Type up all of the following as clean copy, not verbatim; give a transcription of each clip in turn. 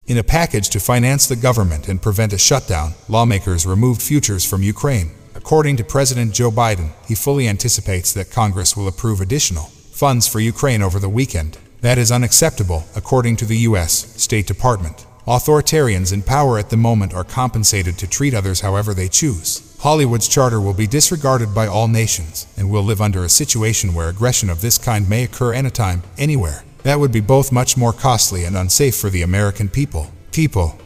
In a package to finance the government and prevent a shutdown, lawmakers removed futures from Ukraine. According to President Joe Biden, he fully anticipates that Congress will approve additional funds for Ukraine over the weekend. That is unacceptable, according to the U.S. State Department. Authoritarians in power at the moment are compensated to treat others however they choose. Hollywood's charter will be disregarded by all nations, and will live under a situation where aggression of this kind may occur anytime, anywhere. That would be both much more costly and unsafe for the American people.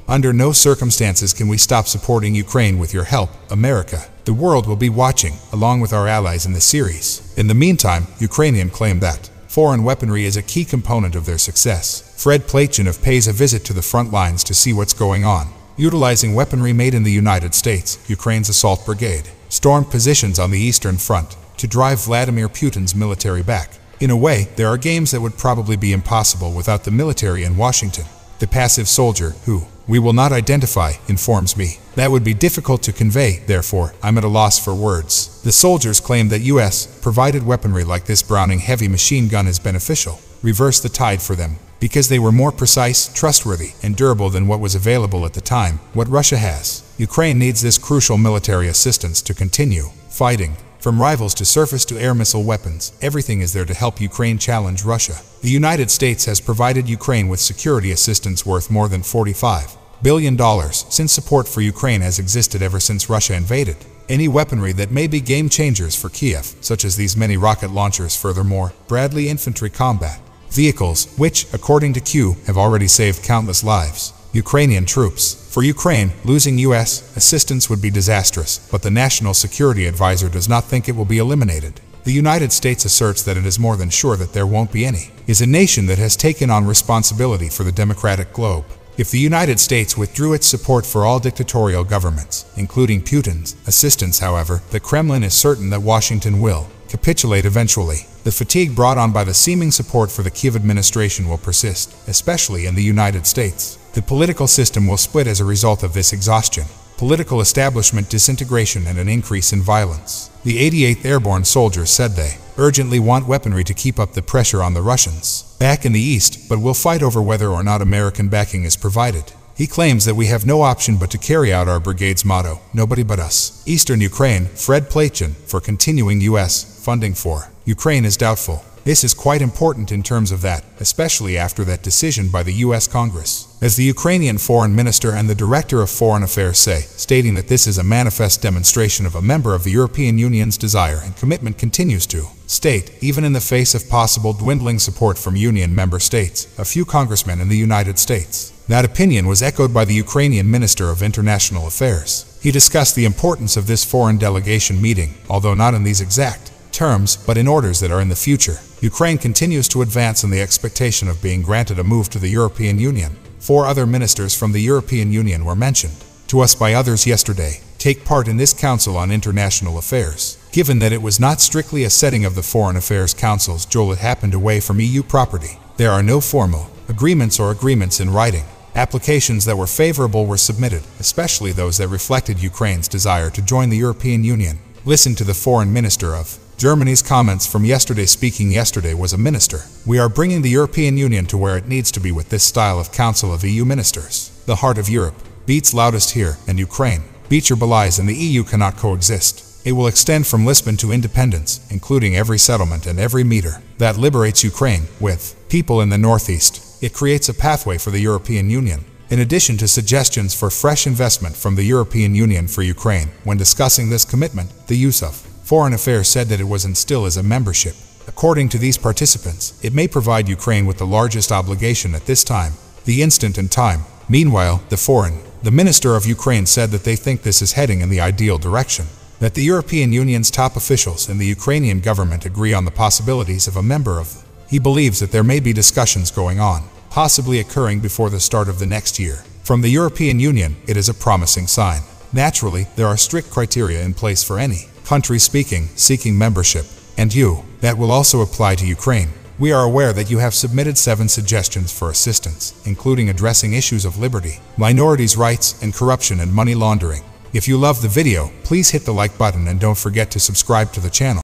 Under no circumstances can we stop supporting Ukraine with your help, America. The world will be watching, along with our allies in the series. In the meantime, Ukrainians claim that foreign weaponry is a key component of their success. Fred Plachonov pays a visit to the front lines to see what's going on. Utilizing weaponry made in the United States, Ukraine's assault brigade stormed positions on the Eastern Front to drive Vladimir Putin's military back. In a way, there are games that would probably be impossible without the military in Washington. The passive soldier, who we will not identify, informs me. That would be difficult to convey, therefore, I'm at a loss for words. The soldiers claim that U.S.-provided weaponry like this Browning heavy machine gun is beneficial. Reverse the tide for them, because they were more precise, trustworthy, and durable than what was available at the time, what Russia has. Ukraine needs this crucial military assistance to continue fighting. From rivals to surface to air missile weapons, everything is there to help Ukraine challenge Russia. The United States has provided Ukraine with security assistance worth more than $45 billion, since support for Ukraine has existed ever since Russia invaded. Any weaponry that may be game changers for Kiev, such as these many rocket launchers, furthermore, Bradley infantry combat vehicles, which, according to Q, have already saved countless lives. Ukrainian troops. For Ukraine, losing U.S. assistance would be disastrous, but the National Security Advisor does not think it will be eliminated. The United States asserts that it is more than sure that there won't be any. Is a nation that has taken on responsibility for the democratic globe. If the United States withdrew its support for all dictatorial governments, including Putin's assistance, however, the Kremlin is certain that Washington will capitulate eventually. The fatigue brought on by the seeming support for the Kiev administration will persist, especially in the United States. The political system will split as a result of this exhaustion, political establishment disintegration, and an increase in violence. The 88th Airborne soldiers said they urgently want weaponry to keep up the pressure on the Russians back in the east, but will fight over whether or not American backing is provided. He claims that we have no option but to carry out our brigade's motto, nobody but us. Eastern Ukraine, Fred Plachon, for continuing U.S. funding for Ukraine is doubtful. This is quite important in terms of that, especially after that decision by the U.S. Congress. As the Ukrainian Foreign Minister and the Director of Foreign Affairs say, stating that this is a manifest demonstration of a member of the European Union's desire and commitment continues to state, even in the face of possible dwindling support from Union member states, a few congressmen in the United States. That opinion was echoed by the Ukrainian Minister of International Affairs. He discussed the importance of this foreign delegation meeting, although not in these exact terms, but in orders that are in the future. Ukraine continues to advance in the expectation of being granted a move to the European Union. 4 other ministers from the European Union were mentioned to us by others yesterday. Take part in this Council on International Affairs. Given that it was not strictly a setting of the Foreign Affairs Council's Joel, it happened away from EU property. There are no formal agreements or agreements in writing. Applications that were favorable were submitted, especially those that reflected Ukraine's desire to join the European Union. Listen to the Foreign Minister of Germany's comments from yesterday. Speaking yesterday was a minister. We are bringing the European Union to where it needs to be with this style of Council of EU Ministers. The heart of Europe beats loudest here, and Ukraine beats your belies, and the EU cannot coexist. It will extend from Lisbon to independence, including every settlement and every meter that liberates Ukraine, with people in the northeast. It creates a pathway for the European Union. In addition to suggestions for fresh investment from the European Union for Ukraine, when discussing this commitment, the use of Foreign Affairs said that it was instilled as a membership. According to these participants, it may provide Ukraine with the largest obligation at this time, the instant in time. Meanwhile, the Minister of Ukraine said that they think this is heading in the ideal direction, that the European Union's top officials and the Ukrainian government agree on the possibilities of a member of. He believes that there may be discussions going on, possibly occurring before the start of the next year. From the European Union, it is a promising sign. Naturally, there are strict criteria in place for any country seeking membership, and that will also apply to Ukraine. We are aware that you have submitted 7 suggestions for assistance, including addressing issues of liberty, minorities' rights, and corruption and money laundering. If you love the video, please hit the like button and don't forget to subscribe to the channel.